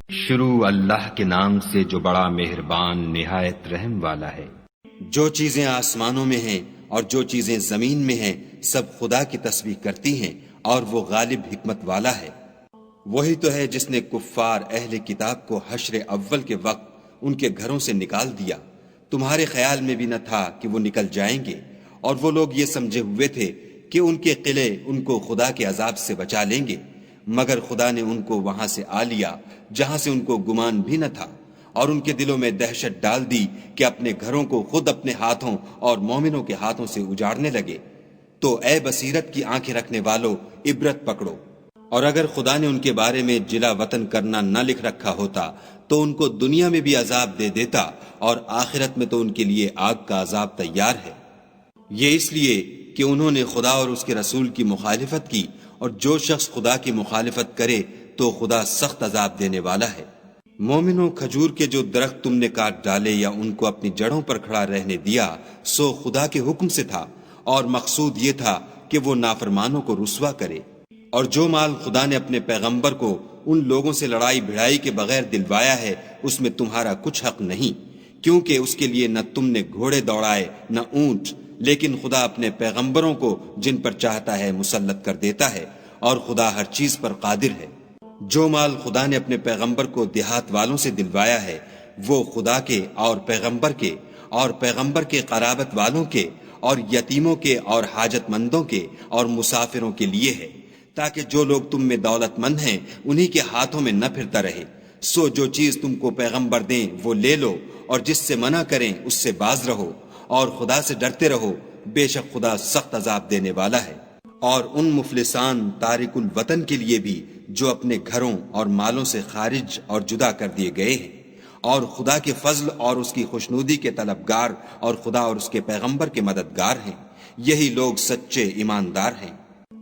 شروع اللہ کے نام سے جو بڑا مہربان نہایت رحم والا ہے۔ جو چیزیں آسمانوں میں ہیں اور جو چیزیں زمین میں ہیں سب خدا کی تسبیح کرتی ہیں اور وہ غالب حکمت والا ہے۔ وہی تو ہے جس نے کفار اہل کتاب کو حشر اول کے وقت ان کے گھروں سے نکال دیا، تمہارے خیال میں بھی نہ تھا کہ وہ نکل جائیں گے، اور وہ لوگ یہ سمجھے ہوئے تھے کہ ان کے قلعے ان کو خدا کے عذاب سے بچا لیں گے، مگر خدا نے ان کو وہاں سے آ لیا جہاں سے ان کو گمان بھی نہ تھا، اور ان کے دلوں میں دہشت ڈال دی کہ اپنے گھروں کو خود اپنے ہاتھوں اور مومنوں کے ہاتھوں سے اجاڑنے لگے۔ تو اے بصیرت کی آنکھیں رکھنے والو، عبرت پکڑو، اور اگر خدا نے ان کے بارے میں جلا وطن کرنا نہ لکھ رکھا ہوتا تو ان کو دنیا میں بھی عذاب دے دیتا، اور آخرت میں تو ان کے لیے آگ کا عذاب تیار ہے۔ یہ اس لیے کہ انہوں نے خدا اور اس کے رسول کی مخالفت کی، اور جو شخص خدا کی مخالفت کرے تو خدا سخت عذاب دینے والا ہے۔ مومنوں، کھجور کے جو درخت تم نے کاٹ ڈالے یا ان کو اپنی جڑوں پر کھڑا رہنے دیا سو خدا کے حکم سے تھا، اور مقصود یہ تھا کہ وہ نافرمانوں کو رسوا کرے۔ اور جو مال خدا نے اپنے پیغمبر کو ان لوگوں سے لڑائی بھڑائی کے بغیر دلوایا ہے اس میں تمہارا کچھ حق نہیں، کیونکہ اس کے لیے نہ تم نے گھوڑے دوڑائے نہ اونٹ، لیکن خدا اپنے پیغمبروں کو جن پر چاہتا ہے مسلط کر دیتا ہے، اور خدا ہر چیز پر قادر ہے۔ جو مال خدا نے اپنے پیغمبر کو دیہات والوں سے دلوایا ہے وہ خدا کے اور پیغمبر کے قرابت والوں کے اور یتیموں کے اور حاجت مندوں کے اور مسافروں کے لیے ہے، تاکہ جو لوگ تم میں دولت مند ہیں انہی کے ہاتھوں میں نہ پھرتا رہے۔ سو جو چیز تم کو پیغمبر دیں وہ لے لو، اور جس سے منع کریں اس سے باز رہو، اور خدا سے ڈرتے رہو، بے شک خدا سخت عذاب دینے والا ہے۔ اور ان مفلسان تارک الوطن کے لیے بھی جو اپنے گھروں اور مالوں سے خارج اور جدا کر دیے گئے ہیں، اور خدا کے فضل اور اس کی خوشنودی کے طلبگار اور خدا اور اس کے پیغمبر کے مددگار ہیں، یہی لوگ سچے ایماندار ہیں۔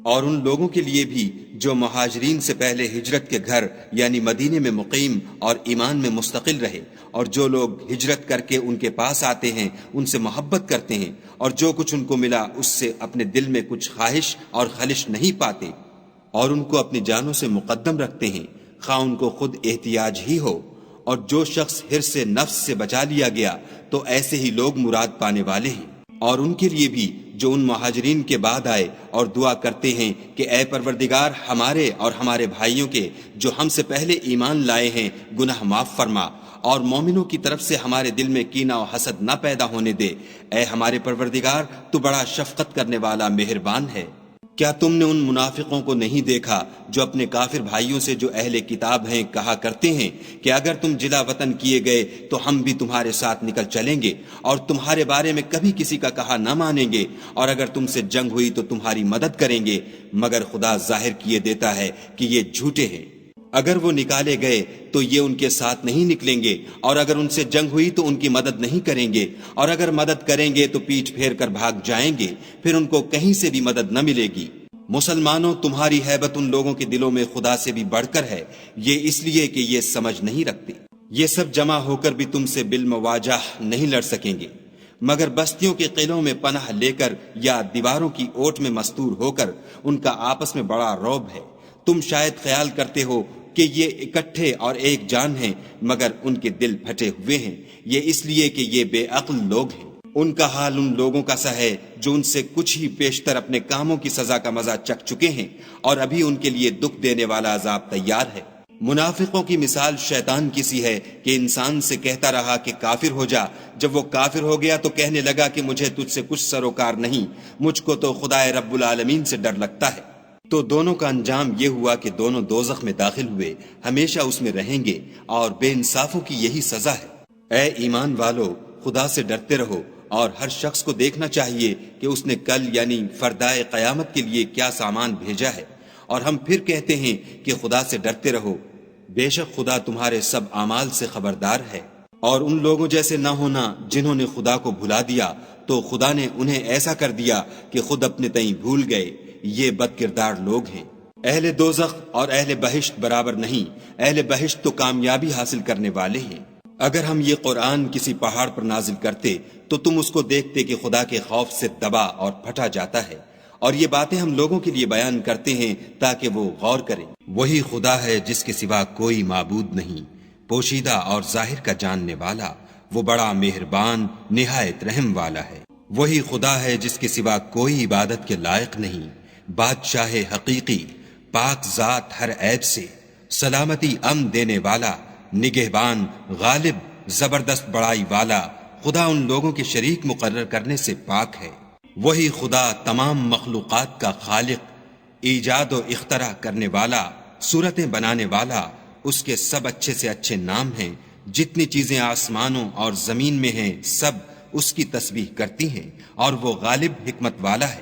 اور ان لوگوں کے لیے بھی جو مہاجرین سے پہلے ہجرت کے گھر یعنی مدینے میں مقیم اور ایمان میں مستقل رہے، اور جو لوگ ہجرت کر کے ان کے پاس آتے ہیں ان سے محبت کرتے ہیں، اور جو کچھ ان کو ملا اس سے اپنے دل میں کچھ خواہش اور خلش نہیں پاتے، اور ان کو اپنی جانوں سے مقدم رکھتے ہیں، خواہ ان کو خود احتیاج ہی ہو۔ اور جو شخص حرص سے نفس سے بچا لیا گیا تو ایسے ہی لوگ مراد پانے والے ہیں۔ اور ان کے لیے بھی جو ان مہاجرین کے بعد آئے اور دعا کرتے ہیں کہ اے پروردگار ہمارے اور ہمارے بھائیوں کے جو ہم سے پہلے ایمان لائے ہیں گناہ معاف فرما، اور مومنوں کی طرف سے ہمارے دل میں کینہ و حسد نہ پیدا ہونے دے، اے ہمارے پروردگار تو بڑا شفقت کرنے والا مہربان ہے۔ کیا تم نے ان منافقوں کو نہیں دیکھا جو اپنے کافر بھائیوں سے جو اہل کتاب ہیں کہا کرتے ہیں کہ اگر تم جلا وطن کیے گئے تو ہم بھی تمہارے ساتھ نکل چلیں گے، اور تمہارے بارے میں کبھی کسی کا کہا نہ مانیں گے، اور اگر تم سے جنگ ہوئی تو تمہاری مدد کریں گے، مگر خدا ظاہر کیے دیتا ہے کہ یہ جھوٹے ہیں۔ اگر وہ نکالے گئے تو یہ ان کے ساتھ نہیں نکلیں گے، اور اگر ان سے جنگ ہوئی تو ان کی مدد نہیں کریں گے، اور اگر مدد کریں گے تو پیٹھ پھیر کر بھاگ جائیں گے، پھر ان کو کہیں سے بھی مدد نہ ملے گی۔ مسلمانوں، تمہاری ہیبت ان لوگوں کے دلوں میں خدا سے بھی بڑھ کر ہے، یہ اس لیے کہ یہ سمجھ نہیں رکھتے۔ یہ سب جمع ہو کر بھی تم سے بالمواجہ نہیں لڑ سکیں گے، مگر بستیوں کے قلعوں میں پناہ لے کر یا دیواروں کی اوٹ میں مستور ہو کر ان کا آپس میں بڑا رعب ہے۔ تم شاید خیال کرتے ہو کہ یہ اکٹھے اور ایک جان ہیں، مگر ان کے دل پھٹے ہوئے ہیں، یہ اس لیے کہ یہ بے عقل لوگ ہیں۔ ان کا حال ان لوگوں کا سا ہے جو ان سے کچھ ہی پیشتر اپنے کاموں کی سزا کا مزہ چکھ چکے ہیں، اور ابھی ان کے لیے دکھ دینے والا عذاب تیار ہے۔ منافقوں کی مثال شیطان کی سی ہے کہ انسان سے کہتا رہا کہ کافر ہو جا، جب وہ کافر ہو گیا تو کہنے لگا کہ مجھے تجھ سے کچھ سروکار نہیں، مجھ کو تو خدائے رب العالمین سے ڈر لگتا ہے۔ تو دونوں کا انجام یہ ہوا کہ دونوں دوزخ میں داخل ہوئے، ہمیشہ اس میں رہیں گے، اور بے انصافوں کی یہی سزا ہے۔ اے ایمان والو، خدا سے ڈرتے رہو، اور ہر شخص کو دیکھنا چاہیے کہ اس نے کل یعنی فردائے قیامت کے لیے کیا سامان بھیجا ہے، اور ہم پھر کہتے ہیں کہ خدا سے ڈرتے رہو، بے شک خدا تمہارے سب اعمال سے خبردار ہے۔ اور ان لوگوں جیسے نہ ہونا جنہوں نے خدا کو بھلا دیا، تو خدا نے انہیں ایسا کر دیا کہ خود اپنے تئیں بھول گئے، یہ بد کردار لوگ ہیں۔ اہل دوزخ اور اہل بہشت برابر نہیں، اہل بہشت تو کامیابی حاصل کرنے والے ہیں۔ اگر ہم یہ قرآن کسی پہاڑ پر نازل کرتے تو تم اس کو دیکھتے کہ خدا کے خوف سے دبا اور پھٹا جاتا ہے، اور یہ باتیں ہم لوگوں کے لیے بیان کرتے ہیں تاکہ وہ غور کریں۔ وہی خدا ہے جس کے سوا کوئی معبود نہیں، پوشیدہ اور ظاہر کا جاننے والا، وہ بڑا مہربان نہایت رحم والا ہے۔ وہی خدا ہے جس کے سوا کوئی عبادت کے لائق نہیں، بادشاہ حقیقی، پاک ذات ہر عیب سے، سلامتی امن دینے والا، نگہبان، غالب، زبردست بڑائی والا۔ خدا ان لوگوں کے شریک مقرر کرنے سے پاک ہے۔ وہی خدا تمام مخلوقات کا خالق، ایجاد و اختراع کرنے والا، صورتیں بنانے والا۔ اس کے سب اچھے سے اچھے نام ہیں۔ جتنی چیزیں آسمانوں اور زمین میں ہیں سب اس کی تسبیح کرتی ہیں، اور وہ غالب حکمت والا ہے۔